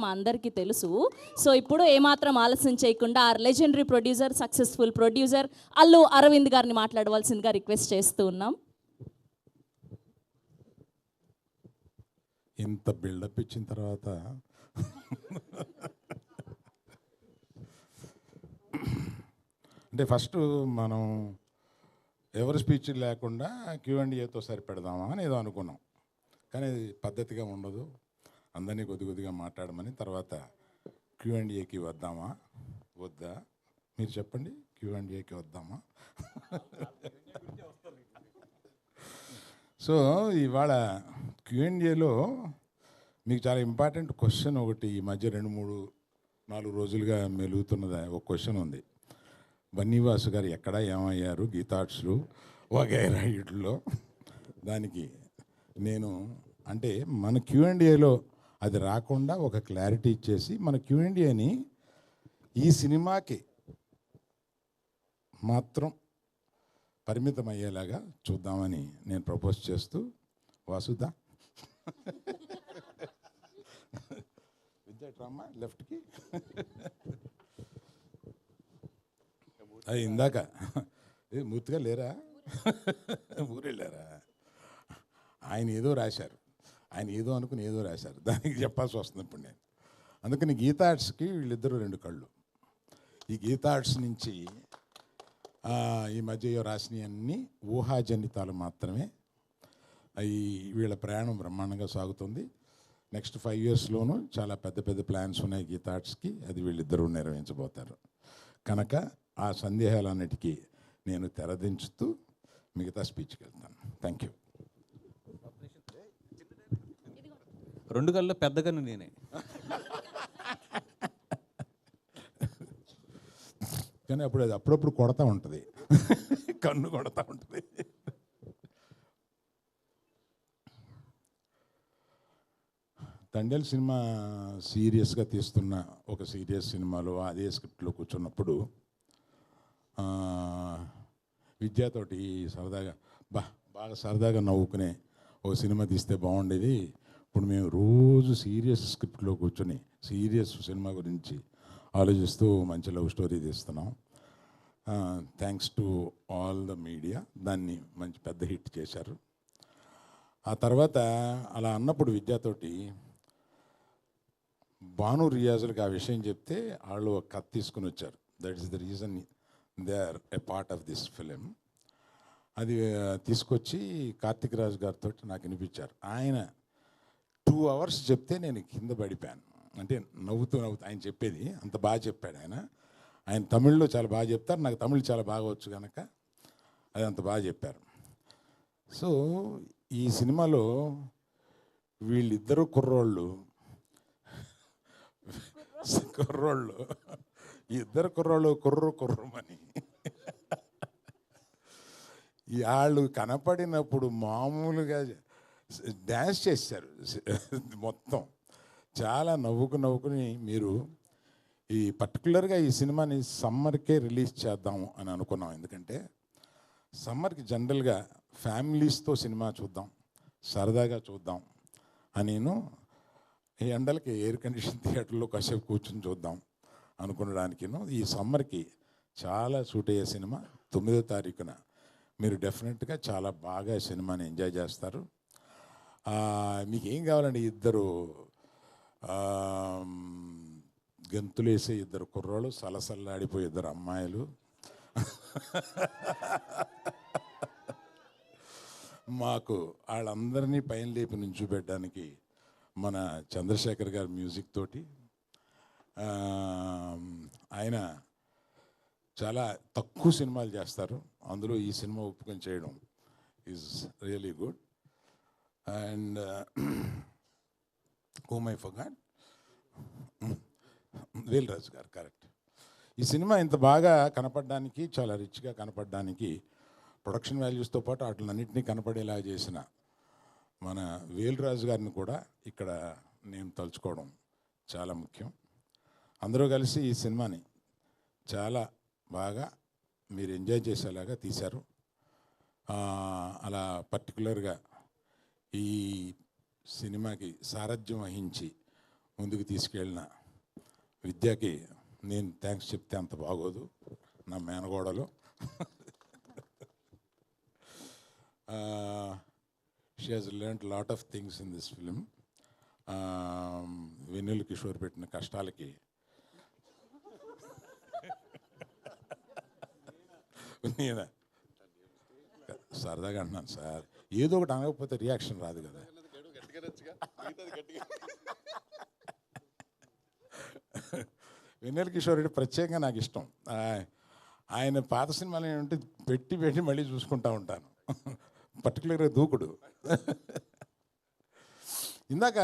మా అందరికీ తెలుసు. సో ఇప్పుడు ఏమాత్రం ఆలస్యం చేయకుండా ఆ legendary producer, successful producer Allu Aravind గారిని మాట్లాడవలసిందిగా రిక్వెస్ట్ చేస్తూ ఉన్నాం. ఇంత బిల్డప్ ఇచ్చిన తర్వాత అంటే ఫస్ట్ మనం ఎవరి స్పీచ్ లేకుండా Q&Aతో సరిపెడదామా అని ఏదో అనుకున్నాం. కానీ అది పద్ధతిగా ఉండదు, అందరినీ కొద్దిగా మాట్లాడమని. తర్వాత Q&Aకి వద్దామా వద్దా మీరు చెప్పండి, Q&Aకి వద్దామా? సో ఇవాళ Q&Aలో మీకు చాలా ఇంపార్టెంట్ క్వశ్చన్ ఒకటి ఈ మధ్య 2-3-4 రోజులుగా మెలుగుతున్నది ఒక క్వశ్చన్ ఉంది. బన్నీవాసు గారు ఎక్కడ ఏమయ్యారు గీతార్ట్స్లు వగైరా వీటిలో. దానికి నేను అంటే మన Q&Aలో అది రాకుండా ఒక క్లారిటీ ఇచ్చేసి మన Q&Aని ఈ సినిమాకి మాత్రం పరిమితం అయ్యేలాగా చూద్దామని నేను ప్రపోజ్ చేస్తూ, వాసుదా విద్యాట్రామా లెఫ్ట్కి అది ఇందాక మూర్తిగా లేరా, ఊరెళ్ళారా? ఆయన ఏదో రాశారు, ఆయన ఏదో అనుకుని ఏదో రాశారు, దానికి చెప్పాల్సి వస్తుంది ఇప్పుడు నేను. అందుకని గీతార్ట్స్కి వీళ్ళిద్దరూ 2 కళ్ళు. ఈ గీతార్ట్స్ నుంచి ఈ మధ్య రాసినవన్నీ ఊహాజనితాలు మాత్రమే. అవి వీళ్ళ ప్రయాణం బ్రహ్మాండంగా సాగుతుంది. నెక్స్ట్ 5 yearsలోనూ చాలా పెద్ద ప్లాన్స్ ఉన్నాయి గీతార్ట్స్కి. అది వీళ్ళిద్దరూ నిర్వహించబోతారు. కనుక ఆ సందేహాలన్నిటికీ నేను తెరదించుతూ మిగతా స్పీచ్కి వెళ్తాను. Thank you. 2 కళ్ళు పెద్దగాను నేనే. కానీ అప్పుడు అది అప్పుడప్పుడు కొడతా ఉంటుంది, కన్ను కొడతా ఉంటుంది. తండేల్ సినిమా సీరియస్గా తీస్తున్న ఒక సీరియస్ సినిమాలో అదే స్క్రిప్ట్లో కూర్చున్నప్పుడు విద్యాతోటి సరదాగా బాగా సరదాగా నవ్వుకునే ఓ సినిమా తీస్తే బాగుండేది. ఇప్పుడు మేము రోజు సీరియస్ స్క్రిప్ట్లో కూర్చొని సీరియస్ సినిమా గురించి ఆలోచిస్తూ మంచి లవ్ స్టోరీ తీస్తున్నాం. Thanks to all the media, దాన్ని మంచి పెద్ద హిట్ చేశారు. ఆ తర్వాత అలా అన్నప్పుడు విద్యాతోటి భాను రియాజులకు ఆ విషయం చెప్తే వాళ్ళు ఒక కథ తీసుకుని వచ్చారు. That is the reason they are a part of this film. అది తీసుకొచ్చి కార్తిక్ రాజు గారితో నాకు వినిపించారు. ఆయన 2 hours చెప్తే నేను కింద పడిపోయాను. అంటే నవ్వుతూ ఆయన చెప్పేది అంత బాగా చెప్పాడు. ఆయన తమిళ్లో చాలా బాగా చెప్తారు, నాకు తమిళ్ చాలా బాగా వచ్చు కనుక అది అంత బాగా చెప్పారు. సో ఈ సినిమాలో వీళ్ళిద్దరూ కుర్రోళ్ళు ఇద్దరు కుర్రోళ్ళు కుర్రమని వాళ్ళు కనపడినప్పుడు మామూలుగా డ్యాన్స్ చేశారు మొత్తం. చాలా నవ్వుకుని మీరు ఈ పర్టికులర్గా ఈ సినిమాని సమ్మర్కే రిలీజ్ చేద్దాము అని అనుకున్నాం. ఎందుకంటే సమ్మర్కి జనరల్గా ఫ్యామిలీస్తో సినిమా చూద్దాం, సరదాగా చూద్దాం అని ఈ ఎండలకి ఎయిర్ కండిషన్ థియేటర్లో కాసేపు కూర్చొని చూద్దాం అనుకునడానికి ఈ సమ్మర్కి చాలా సూట్ అయ్యే సినిమా. 9వ తారీఖున మీరు డెఫినెట్గా చాలా బాగా సినిమాని ఎంజాయ్ చేస్తారు. మీకు ఏం కావాలండి, ఇద్దరు గెంతులేసే 2 కుర్రోళ్ళు, సలసల్లాడిపోయే 2 అమ్మాయిలు, మాకు వాళ్ళందరినీ పైన లేపి నుంచోబెట్టడానికి మన చంద్రశేఖర్ గారి మ్యూజిక్ తోటి. ఆయన చాలా తక్కువ సినిమాలు చేస్తారు, అందులో ఈ సినిమా ఒప్పుకొని చేయడం is really good. And whom I forgot, Vel Raju garu, correct. ఈ సినిమా ఇంత బాగా కనపడడానికి, చాలా రిచ్గా కనపడడానికి, ప్రొడక్షన్ వాల్యూస్తో పాటు వాటిలన్నింటినీ కనపడేలా చేసిన మన వేల్ రాజు గారిని కూడా ఇక్కడ నేను తలుచుకోవడం చాలా ముఖ్యం. అందరూ కలిసి ఈ సినిమాని చాలా బాగా మీరు ఎంజాయ్ చేసేలాగా తీశారు. అలా పర్టికులర్గా ఈ సినిమాకి సారథ్యం వహించి ముందుకు తీసుకెళ్ళిన విద్యకి నేను థ్యాంక్స్ చెప్తే అంత బాగోదు, నా మేనగోడలు. She has learned lot of things in this film. Vennela Kishore పెట్టిన కష్టాలకి నేను సరదాగా అంటున్నాను సార్, ఏదో ఒకటి అనకపోతే రియాక్షన్ రాదు కదా. వెన్నెల కిషోర్ రెడ్డి ప్రత్యేకంగా నాకు ఇష్టం. ఆయన పాత సినిమాలు ఏంటంటే పెట్టి పెట్టి మళ్ళీ చూసుకుంటూ ఉంటాను. పర్టికులర్గా దూకుడు. ఇందాక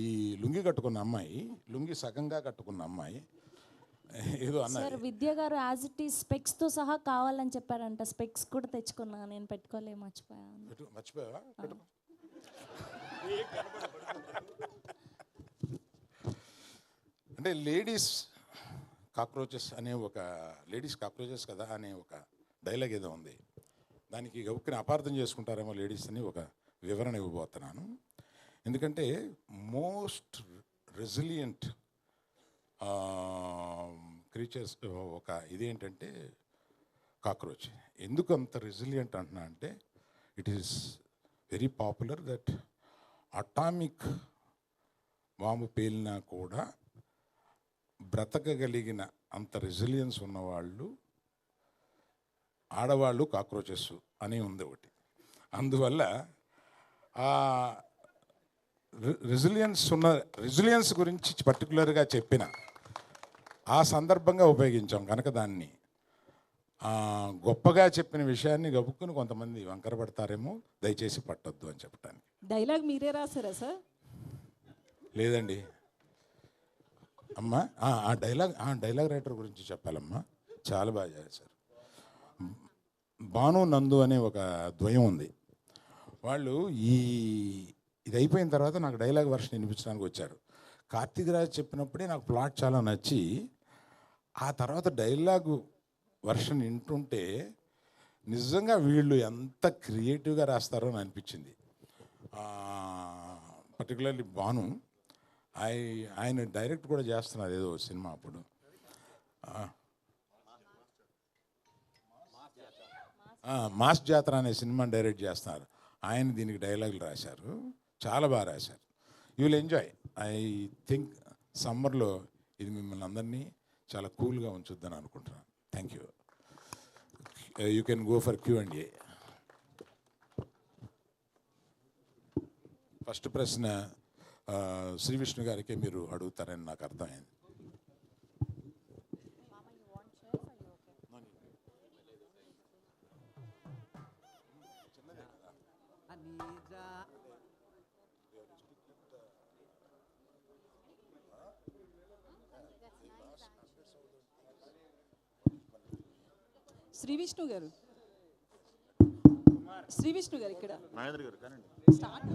ఈ లుంగి కట్టుకున్న అమ్మాయి, లుంగి సగంగా కట్టుకున్న అమ్మాయి ఏదో అన్నారు. సార్ విద్య గారు యాజ్ ఇట్ ఈస్ స్పెక్స్తో సహా కావాలని చెప్పారంట. స్పెక్స్ కూడా తెచ్చుకున్నా, నేను పెట్టుకోలే, మర్చిపోయాను. మర్చిపోయావా? అంటే లేడీస్ కాక్రోచెస్ కదా అనే ఒక డైలాగ్ ఏదో ఉంది. దానికి గౌక్కిని అపార్థం చేసుకుంటారేమో లేడీస్ అని ఒక వివరణ ఇవ్వబోతున్నాను. ఎందుకంటే మోస్ట్ రెసిలియంట్ క్రీచర్స్ ఒక ఇదేంటంటే కాక్రోచ్. ఎందుకు అంత రెసిలియంట్ అంటున్నా అంటే it is very popular that atomic bomb పేలినా కూడా బ్రతకగలిగిన అంత రెసిలియన్స్ ఉన్నవాళ్ళు ఆడవాళ్ళు కాక్రోచెస్ అని ఉంది ఒకటి. అందువల్ల ఆ రెసిలియన్స్ గురించి పర్టికులర్గా చెప్పిన ఆ సందర్భంగా ఉపయోగించాం కనుక దాన్ని గొప్పగా చెప్పిన విషయాన్ని గబుక్కుని కొంతమంది వంకర పడతారేమో, దయచేసి పట్టొద్దు అని చెప్పడానికి. డైలాగ్ మీరే రాశారా సార్? లేదండి అమ్మా, ఆ డైలాగ్ రైటర్ గురించి చెప్పాలమ్మా. చాలా బాగా చేశారు. భాను నందు అనే ఒక ద్వయం ఉంది. వాళ్ళు ఇది అయిపోయిన తర్వాత నాకు డైలాగ్ వర్షన్ వినిపించడానికి వచ్చారు. కార్తీక్ రాజ్ చెప్పినప్పుడే నాకు ప్లాట్ చాలా నచ్చి ఆ తర్వాత డైలాగు వర్షన్ వింటుంటే నిజంగా వీళ్ళు ఎంత క్రియేటివ్గా రాస్తారో అని అనిపించింది. పర్టికులర్లీ భాను ఆయన డైరెక్ట్ కూడా చేస్తున్నారు ఏదో సినిమా. అప్పుడు మాస్ జాతర అనే సినిమా డైరెక్ట్ చేస్తున్నారు. ఆయన దీనికి డైలాగులు రాశారు, చాలా బాగా రాశారు. You will enjoy. I think సమ్మర్లో ఇది మిమ్మల్ని అందరినీ చాలా కూల్గా ఉంచుద్దని అనుకుంటున్నాను. Thank you. You can go for Q&A. First ప్రశ్న శ్రీ విష్ణు గారికి మీరు అడుగుతారని నాకు అర్థమైంది. శ్రీ విష్ణు గారు ఇక్కడ నాగేంద్ర గారు కానీ స్టార్ట్